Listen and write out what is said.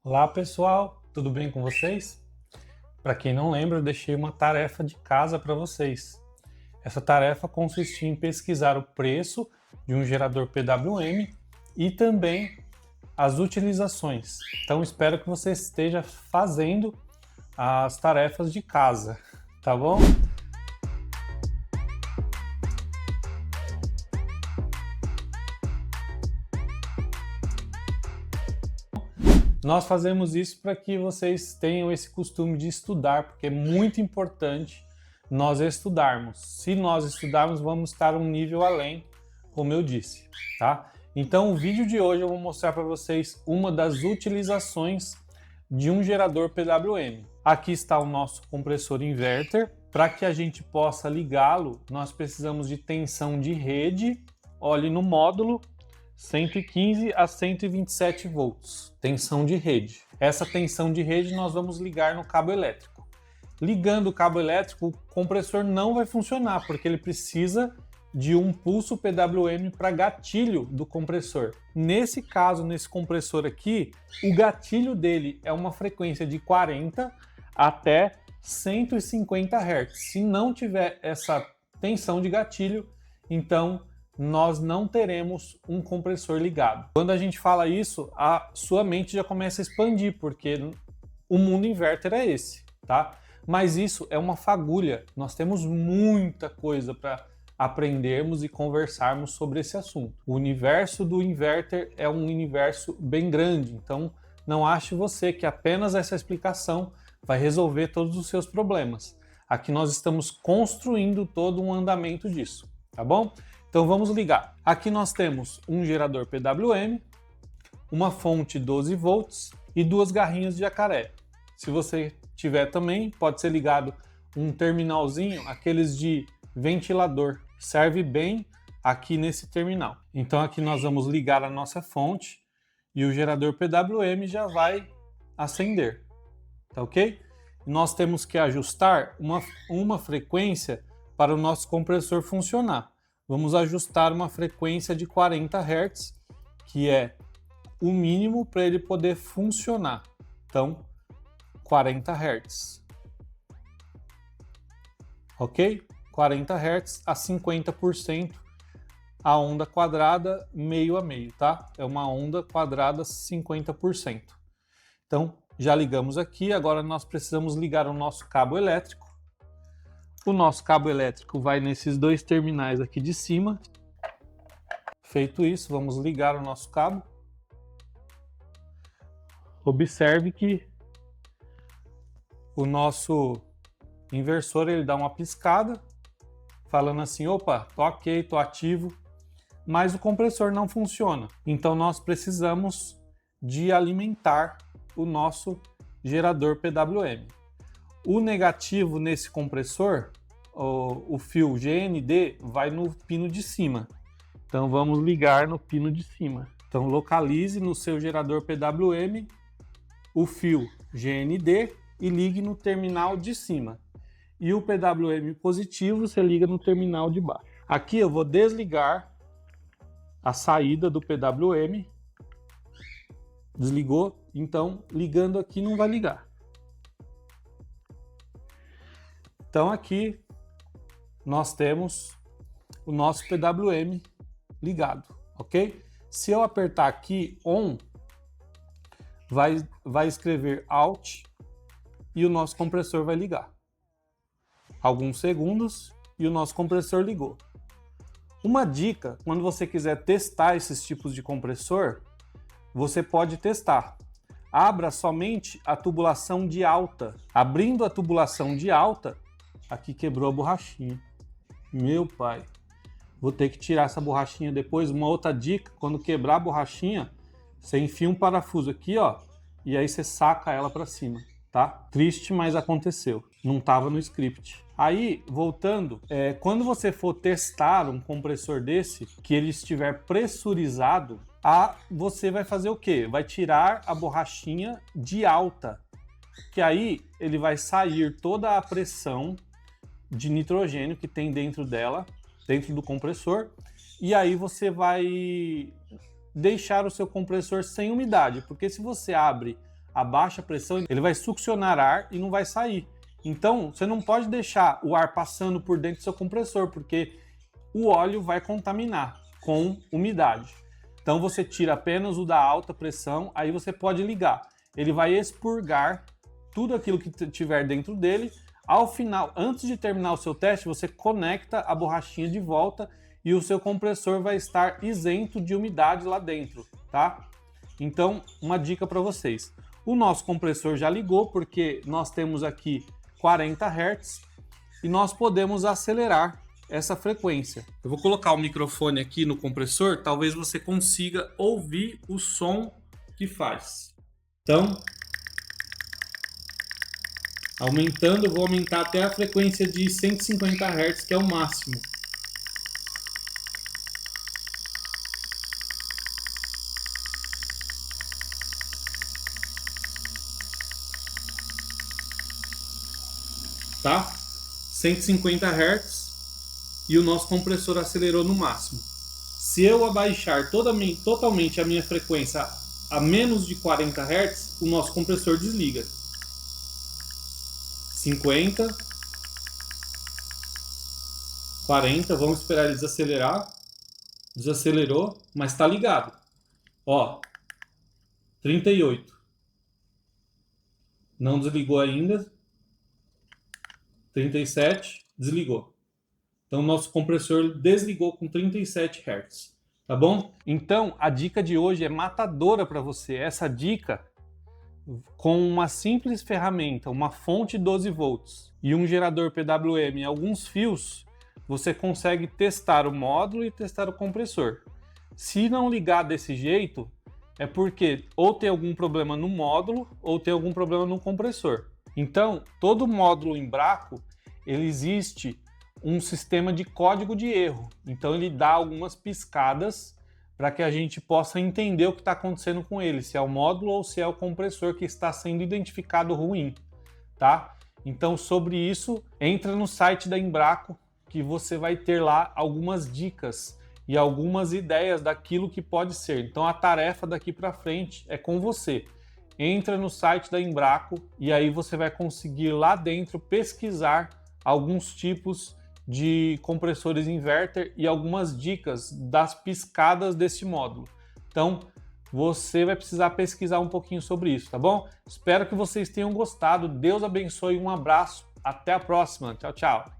Olá pessoal, tudo bem com vocês? Para quem não lembra, eu deixei uma tarefa de casa para vocês. Essa tarefa consistia em pesquisar o preço de um gerador PWM e também as utilizações. Então espero que você esteja fazendo as tarefas de casa, tá bom? Nós fazemos isso para que vocês tenham esse costume de estudar, porque é muito importante nós estudarmos. Se nós estudarmos, vamos estar um nível além, como eu disse, tá? Então, o vídeo de hoje eu vou mostrar para vocês uma das utilizações de um gerador PWM. Aqui está o nosso compressor inverter. Para que a gente possa ligá-lo, nós precisamos de tensão de rede. Olhe no módulo, 115 a 127 volts, tensão de rede. Essa tensão de rede nós vamos ligar no cabo elétrico. Ligando o cabo elétrico, o compressor não vai funcionar, porque ele precisa de um pulso PWM para gatilho do compressor. Nesse caso, nesse compressor aqui, o gatilho dele é uma frequência de 40 até 150 Hz. Se não tiver essa tensão de gatilho, então nós não teremos um compressor ligado. Quando a gente fala isso, a sua mente já começa a expandir, porque o mundo inverter é esse, tá? Mas isso é uma fagulha. Nós temos muita coisa para aprendermos e conversarmos sobre esse assunto. O universo do inverter é um universo bem grande, então não ache você que apenas essa explicação vai resolver todos os seus problemas. Aqui nós estamos construindo todo um andamento disso, tá bom? Então vamos ligar. Aqui nós temos um gerador PWM, uma fonte 12 volts e duas garrinhas de jacaré. Se você tiver também, pode ser ligado um terminalzinho, aqueles de ventilador. Serve bem aqui nesse terminal. Então aqui nós vamos ligar a nossa fonte e o gerador PWM já vai acender, tá ok? Nós temos que ajustar uma frequência para o nosso compressor funcionar. Vamos ajustar uma frequência de 40 Hz, que é o mínimo para ele poder funcionar. Então, 40 Hz. Ok? 40 Hz a 50% a onda quadrada meio a meio, tá? É uma onda quadrada 50%. Então, já ligamos aqui, agora nós precisamos ligar o nosso cabo elétrico. O nosso cabo elétrico vai nesses dois terminais aqui de cima. Feito isso, vamos ligar o nosso cabo. Observe que o nosso inversor ele dá uma piscada, falando assim, opa, tô ok, tô ativo, mas o compressor não funciona. Então nós precisamos de alimentar o nosso gerador PWM. O negativo nesse compressor, o fio GND, vai no pino de cima. Então vamos ligar no pino de cima. Então localize no seu gerador PWM o fio GND e ligue no terminal de cima. E o PWM positivo você liga no terminal de baixo. Aqui eu vou desligar a saída do PWM. Desligou, então ligando aqui não vai ligar. Então aqui nós temos o nosso PWM ligado, ok? Se eu apertar aqui ON, vai escrever Alt e o nosso compressor vai ligar. Alguns segundos e o nosso compressor ligou. Uma dica, quando você quiser testar esses tipos de compressor, você pode testar. Abra somente a tubulação de alta. Abrindo a tubulação de alta, aqui quebrou a borrachinha. Meu pai, vou ter que tirar essa borrachinha depois. Uma outra dica, quando quebrar a borrachinha, você enfia um parafuso aqui, ó, e aí você saca ela para cima, tá? Triste, mas aconteceu. Não estava no script. Aí, voltando, quando você for testar um compressor desse, que ele estiver pressurizado, você vai fazer o quê? Vai tirar a borrachinha de alta, que aí ele vai sair toda a pressão de nitrogênio que tem dentro dela, dentro do compressor, e aí você vai deixar o seu compressor sem umidade, porque se você abre a baixa pressão, ele vai succionar ar e não vai sair. Então, você não pode deixar o ar passando por dentro do seu compressor, porque o óleo vai contaminar com umidade. Então, você tira apenas o da alta pressão, aí você pode ligar. Ele vai expurgar tudo aquilo que tiver dentro dele. Ao final, antes de terminar o seu teste, você conecta a borrachinha de volta e o seu compressor vai estar isento de umidade lá dentro, tá? Então, uma dica para vocês. O nosso compressor já ligou, porque nós temos aqui 40 Hz e nós podemos acelerar essa frequência. Eu vou colocar o microfone aqui no compressor, talvez você consiga ouvir o som que faz. Então, aumentando, eu vou aumentar até a frequência de 150 Hz, que é o máximo. Tá? 150 Hz e o nosso compressor acelerou no máximo. Se eu abaixar totalmente a minha frequência a menos de 40 Hz, o nosso compressor desliga. 50, 40, vamos esperar ele desacelerar. Desacelerou, mas está ligado. Ó, 38. Não desligou ainda. 37, desligou. Então, nosso compressor desligou com 37 Hz, tá bom? Então, a dica de hoje é matadora para você. Essa dica, com uma simples ferramenta, uma fonte 12 volts e um gerador PWM e alguns fios, você consegue testar o módulo e testar o compressor. Se não ligar desse jeito, é porque ou tem algum problema no módulo ou tem algum problema no compressor. Então, todo módulo Embraco, ele existe um sistema de código de erro. Então, ele dá algumas piscadas para que a gente possa entender o que está acontecendo com ele, se é o módulo ou se é o compressor que está sendo identificado ruim, tá? Então, sobre isso, entra no site da Embraco, que você vai ter lá algumas dicas e algumas ideias daquilo que pode ser. Então, a tarefa daqui para frente é com você. Entra no site da Embraco e aí você vai conseguir lá dentro pesquisar alguns tipos de compressores inverter e algumas dicas das piscadas desse módulo. Então, você vai precisar pesquisar um pouquinho sobre isso, tá bom? Espero que vocês tenham gostado. Deus abençoe, um abraço, até a próxima. Tchau, tchau.